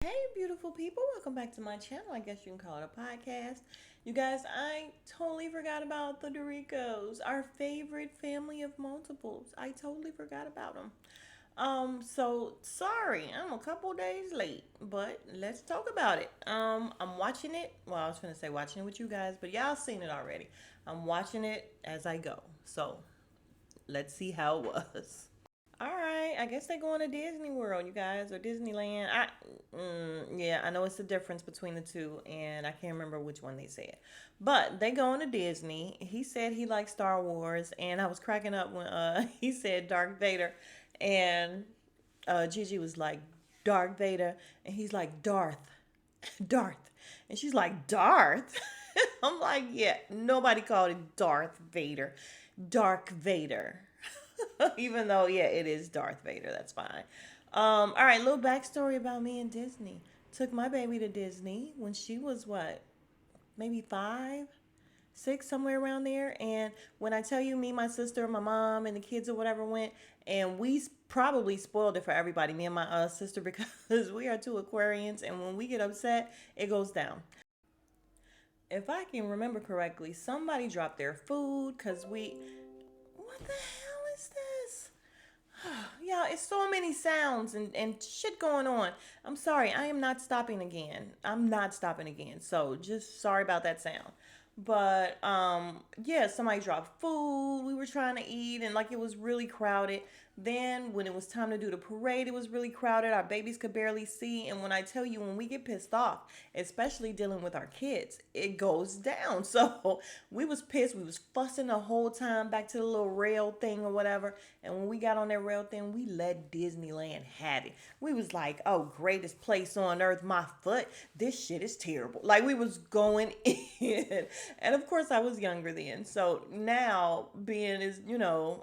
Hey, beautiful people, welcome back to my channel. I guess you can call it a podcast. You guys, I totally forgot about the Derricos, our favorite family of multiples. I totally forgot about them. So sorry, I'm a couple days late, but let's talk about it. I'm watching it. Well, I was gonna say watching it with you guys, but y'all seen it already. I'm watching it as I go. So let's see how it was. All right, I guess they're going to Disney World, you guys, or Disneyland. Yeah, I know it's the difference between the two, and I can't remember which one they said. But they going to Disney. He said he likes Star Wars, and I was cracking up when he said Darth Vader, and Gigi was like Darth Vader, and he's like Darth, and she's like Darth. I'm like, yeah, nobody called it Darth Vader, Dark Vader. Even though, yeah, it is Darth Vader. That's fine. All right, little backstory about me and Disney. Took my baby to Disney when she was what, maybe 5, 6, somewhere around there. And when I tell you, me, my sister, my mom, and the kids or whatever went, and we probably spoiled it for everybody. Me and my sister because we are two Aquarians, and when we get upset, it goes down. If I can remember correctly, somebody dropped their food because we. What the hell is this? Yeah, it's so many sounds and shit going on. I'm sorry, I am not stopping again. I'm not stopping again. So just sorry about that sound. But yeah, somebody dropped food. We were trying to eat and like it was really crowded. Then when it was time to do the parade, it was really crowded. Our babies could barely see. And when I tell you, when we get pissed off, especially dealing with our kids, it goes down. So we was pissed. We was fussing the whole time back to the little rail thing or whatever. And when we got on that rail thing, we let Disneyland have it. We was like, oh, greatest place on earth, my foot. This shit is terrible. Like we was going in. And of course I was younger then. So now being as,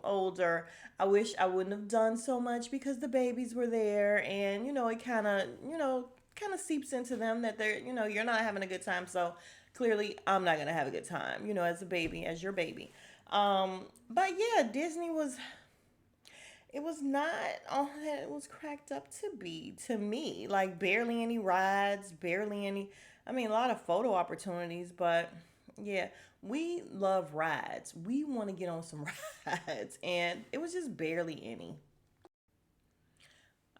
older, I wish I wouldn't have done so much because the babies were there and, it kind of seeps into them that they're, you're not having a good time. So clearly I'm not going to have a good time, as a baby, as your baby. But yeah, Disney was it was not all that it was cracked up to be to me. Like barely any rides, barely any. I mean, a lot of photo opportunities, but yeah, we love rides. We want to get on some rides, and it was just barely any.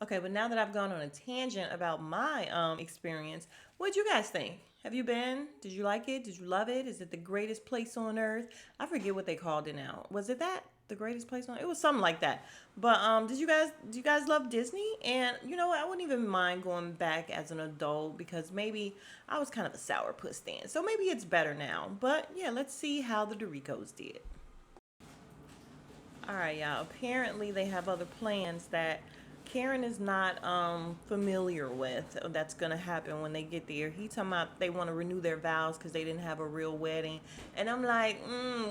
Okay, but now that I've gone on a tangent about my experience, what'd you guys think? Have you been? Did you like it? Did you love it? Is it the greatest place on earth? I forget what they called it now. Was it that? The greatest place on it was something like that. But did you guys love Disney? And you know what? I wouldn't even mind going back as an adult because maybe I was kind of a sourpuss then. So maybe it's better now. But yeah, let's see how the Doricos did. All right, y'all. Apparently, they have other plans that Karen is not familiar with. That's gonna happen when they get there. He talking about they want to renew their vows because they didn't have a real wedding, and I'm like,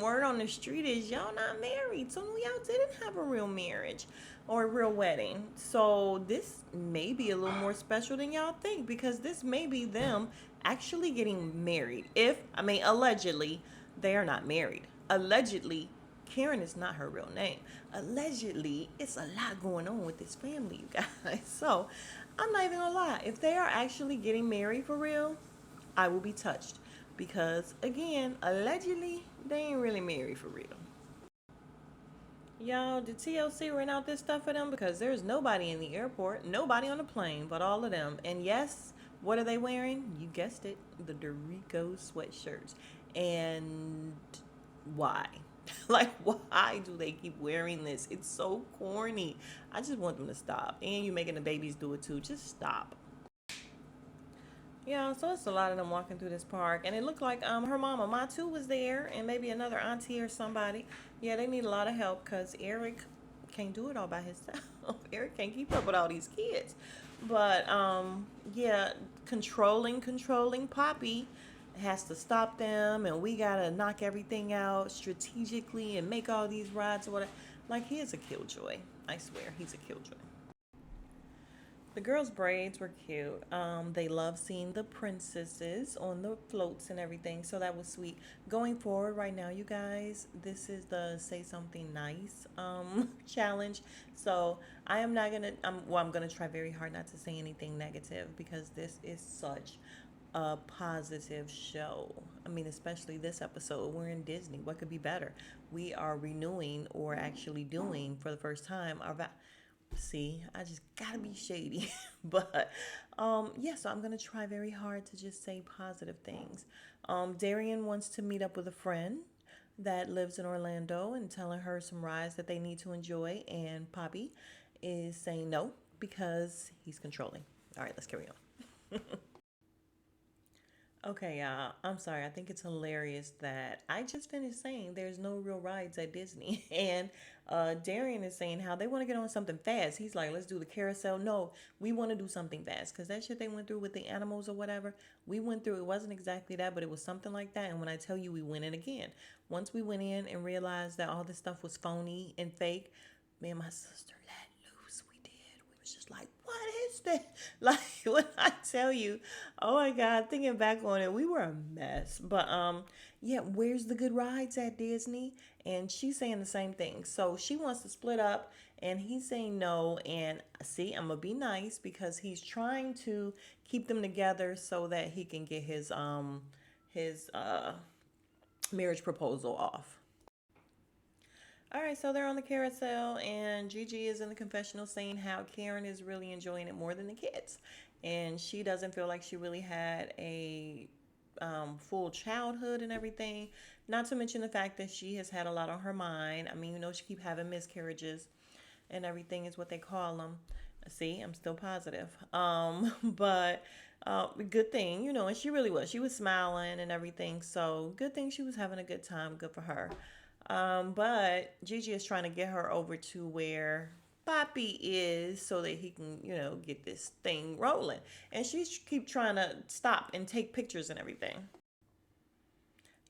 word on the street is y'all not married, so y'all didn't have a real marriage or a real wedding. So this may be a little more special than y'all think because this may be them actually getting married. If I mean allegedly, they are not married. Allegedly Karen is not her real name. Allegedly, it's a lot going on with this family, you guys. So, I'm not even gonna lie. If they are actually getting married for real, I will be touched. Because, again, allegedly, they ain't really married for real. Y'all, did TLC rent out this stuff for them? Because there's nobody in the airport, nobody on the plane, but all of them. And yes, what are they wearing? You guessed it, the Doritos sweatshirts. And why? Like, why do they keep wearing this? It's so corny. I just want them to stop. And you making the babies do it too. Just stop. Yeah, so it's a lot of them walking through this park, and it looked like her mama Matu was there, and maybe another auntie or somebody. Yeah, they need a lot of help because Eric can't do it all by himself. Eric can't keep up with all these kids. But yeah, controlling Poppy has to stop them, and we gotta knock everything out strategically and make all these rides or whatever. Like he is a killjoy. I swear, he's a killjoy. The girls' braids were cute. They love seeing the princesses on the floats and everything, so that was sweet. Going forward, right now, you guys, this is the say something nice challenge. So I am not gonna. I'm gonna try very hard not to say anything negative because this is such a positive show. I mean, especially this episode. We're in Disney. What could be better? We are renewing or actually doing for the first time our see, I just gotta be shady. But yeah, so I'm gonna try very hard to just say positive things. Darian wants to meet up with a friend that lives in Orlando and telling her some rides that they need to enjoy, and Poppy is saying no because he's controlling. All right, let's carry on. Okay, I'm sorry. I think it's hilarious that I just finished saying there's no real rides at Disney. And Darian is saying how they want to get on something fast. He's like, let's do the carousel. No, we want to do something fast because that shit they went through with the animals or whatever, we went through, it wasn't exactly that, but it was something like that. And when I tell you we went in again, once we went in and realized that all this stuff was phony and fake, me and my sister let loose. We did. We was just like, what is that? Like when I tell you, oh my God, thinking back on it, we were a mess. But yeah, where's the good rides at Disney? And she's saying the same thing. So she wants to split up and he's saying no. And see, I'm gonna be nice because he's trying to keep them together so that he can get his marriage proposal off. All right, so they're on the carousel, and Gigi is in the confessional saying how Karen is really enjoying it more than the kids. And she doesn't feel like she really had a full childhood and everything. Not to mention the fact that she has had a lot on her mind. I mean, she keep having miscarriages and everything is what they call them. See, I'm still positive. But good thing, and she really was. She was smiling and everything. So good thing she was having a good time. Good for her. But Gigi is trying to get her over to where Poppy is so that he can, get this thing rolling. And she's keep trying to stop and take pictures and everything.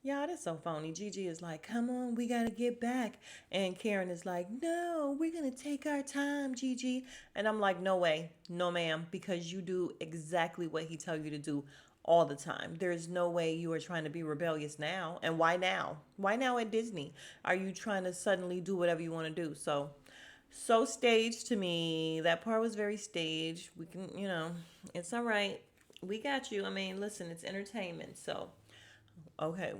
Yeah, that's so phony. Gigi is like, come on, we gotta get back. And Karen is like, no, we're gonna take our time, Gigi. And I'm like, no way, no ma'am, because you do exactly what he tell you to do all the time. There's no way you are trying to be rebellious now. And why now? Why now at Disney? Are you trying to suddenly do whatever you want to do? So staged to me. That part was very staged. We can, it's all right. We got you. I mean, listen, it's entertainment. So, okay.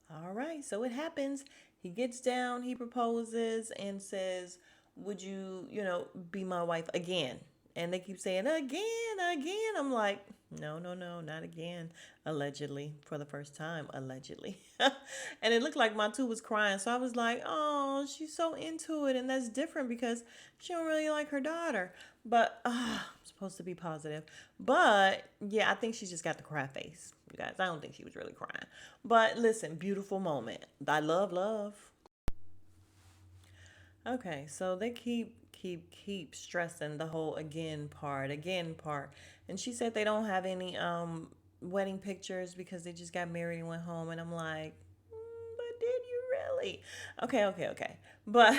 All right, so it happens. He gets down, he proposes and says, would you, be my wife again? And they keep saying, again, again. I'm like, no, no, no, not again. Allegedly, for the first time, allegedly. And it looked like Matu was crying. So I was like, oh, she's so into it. And that's different because she don't really like her daughter. But I'm supposed to be positive. But yeah, I think she just got the cry face. You guys, I don't think she was really crying. But listen, beautiful moment. I love love. Okay, so they keep stressing the whole again part. And she said they don't have any wedding pictures because they just got married and went home and I'm like, but did you really? Okay. But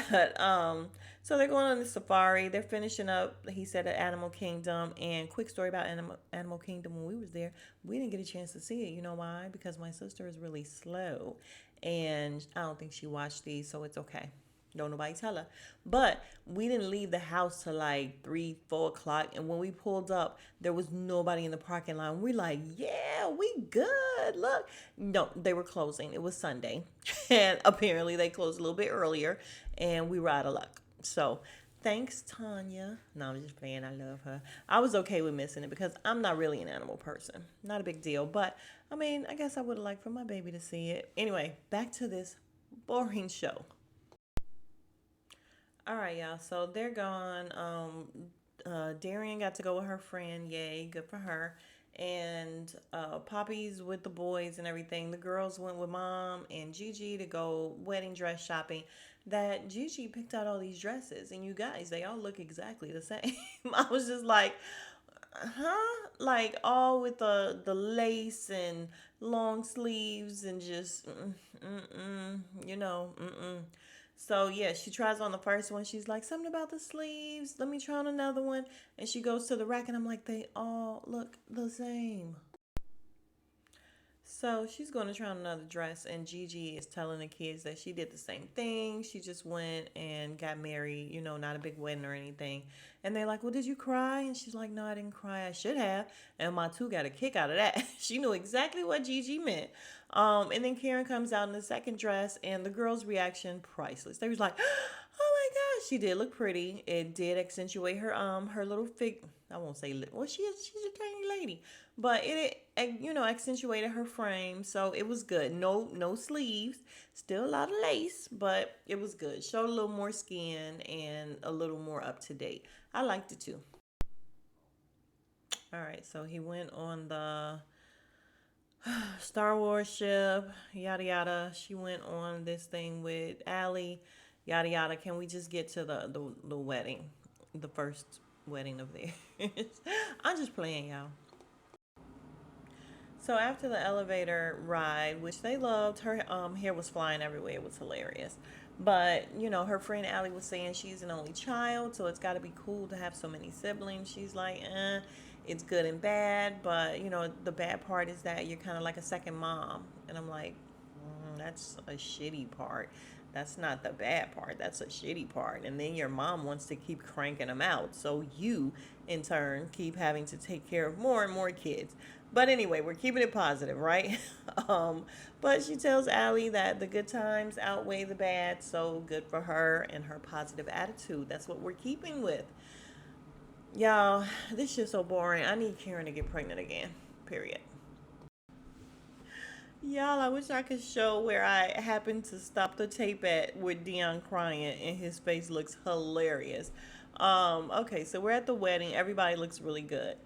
so they're going on the safari. They're finishing up, he said, at Animal Kingdom. And quick story about Animal Kingdom, when we was there, we didn't get a chance to see it. You know why? Because my sister is really slow and I don't think she watched these, so it's okay. Don't nobody tell her. But we didn't leave the house till like 3, 4 o'clock. And when we pulled up, there was nobody in the parking lot. And we're like, yeah, we good. Look. No, they were closing. It was Sunday. And apparently they closed a little bit earlier. And we were out of luck. So thanks, Tanya. No, I'm just playing. I love her. I was okay with missing it because I'm not really an animal person. Not a big deal. But I mean, I guess I would have liked for my baby to see it. Anyway, back to this boring show. All right, y'all. So they're gone. Darian got to go with her friend. Yay, good for her. And Poppy's with the boys and everything. The girls went with mom and Gigi to go wedding dress shopping. That Gigi picked out all these dresses, and you guys, they all look exactly the same. I was just like, huh? Like all with the lace and long sleeves and just, mm-mm, mm-mm. So yeah, she tries on the first one. She's like, something about the sleeves. Let me try on another one. And she goes to the rack, and I'm like, they all look the same. So she's going to try on another dress, and Gigi is telling the kids that she did the same thing. She just went and got married, not a big wedding or anything. And they're like, well, did you cry? And she's like, no, I didn't cry. I should have. And my two got a kick out of that. She knew exactly what Gigi meant. And then Karen comes out in the second dress, and the girls' reaction priceless. They was like, oh my gosh, she did look pretty. It did accentuate her little fig. I won't say well, she's a tiny lady, but it accentuated her frame, so it was good. No sleeves, still a lot of lace, but it was good. Showed a little more skin and a little more up to date. I liked it too. All right, so he went on the Star Wars ship, yada yada. She went on this thing with Allie, yada yada. Can we just get to the wedding, the first wedding of theirs? I'm just playing, y'all. So after the elevator ride, which they loved, her hair was flying everywhere. It was hilarious. But, her friend Allie was saying she's an only child, so it's got to be cool to have so many siblings. She's like, it's good and bad, but, the bad part is that you're kind of like a second mom. And I'm like, that's a shitty part. That's not the bad part. That's a shitty part. And then your mom wants to keep cranking them out. So you, in turn, keep having to take care of more and more kids. But anyway, we're keeping it positive, right? But she tells Allie that the good times outweigh the bad. So good for her and her positive attitude. That's what we're keeping with. Y'all, this shit's so boring. I need Karen to get pregnant again. Period. Y'all, I wish I could show where I happened to stop the tape at with Dion crying, and his face looks hilarious. Okay, so we're at the wedding. Everybody looks really good.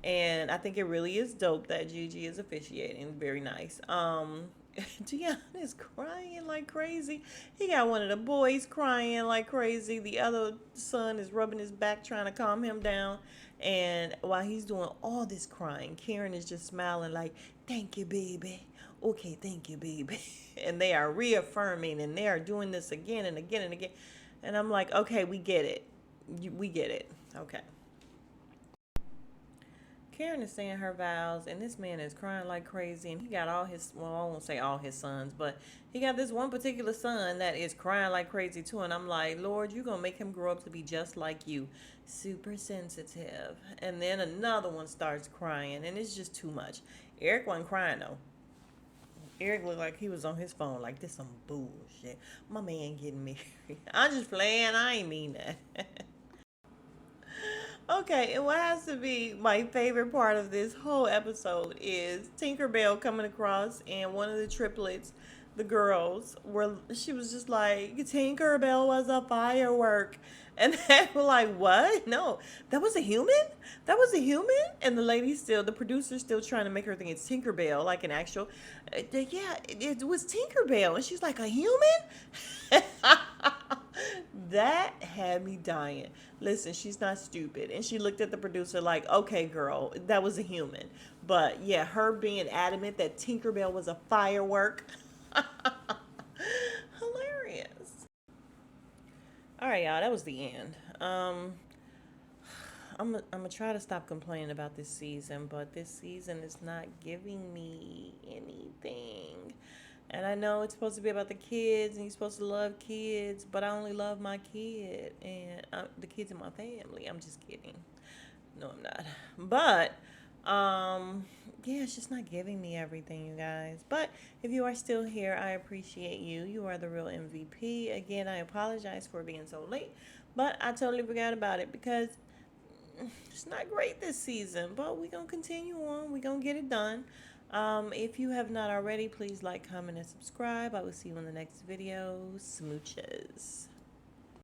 And I think it really is dope that Gigi is officiating. Very nice. Dion is crying like crazy. He got one of the boys crying like crazy. The other son is rubbing his back trying to calm him down. And while he's doing all this crying, Karen is just smiling like, thank you, baby. Okay, thank you, baby. And they are reaffirming, and they are doing this again and again and again. And I'm like, okay, we get it. We get it. Okay. Karen is saying her vows, and this man is crying like crazy. And he got all his, well, I won't say all his sons, but he got this one particular son that is crying like crazy too. And I'm like, Lord, you're going to make him grow up to be just like you, super sensitive. And then another one starts crying, and it's just too much. Eric wasn't crying though. Eric looked like he was on his phone, like this some bullshit. My man getting married. I'm just playing. I ain't mean that. Okay, and what has to be my favorite part of this whole episode is Tinkerbell coming across, and one of the triplets, the girls, were she was just like, Tinkerbell was a firework. And they were like, what? No, that was a human? That was a human? And the lady still, the producer's still trying to make her think it's Tinkerbell, like an actual, yeah, it was Tinkerbell. And she's like, a human? That had me dying. Listen, she's not stupid. And she looked at the producer like, okay, girl, that was a human. But yeah, her being adamant that Tinkerbell was a firework. Hilarious. All right, y'all, that was the end. I'm gonna try to stop complaining about this season, but this season is not giving me anything. And I know it's supposed to be about the kids, and you're supposed to love kids, but I only love my kid and the kids in my family. I'm just kidding. No, I'm not. But yeah, it's just not giving me everything, you guys. But if you are still here, I appreciate you. You are the real MVP. Again, I apologize for being so late, but I totally forgot about it because it's not great this season. But we're gonna continue on. We're gonna get it done. If you have not already, please like, comment, and subscribe. I will see you in the next video. Smooches.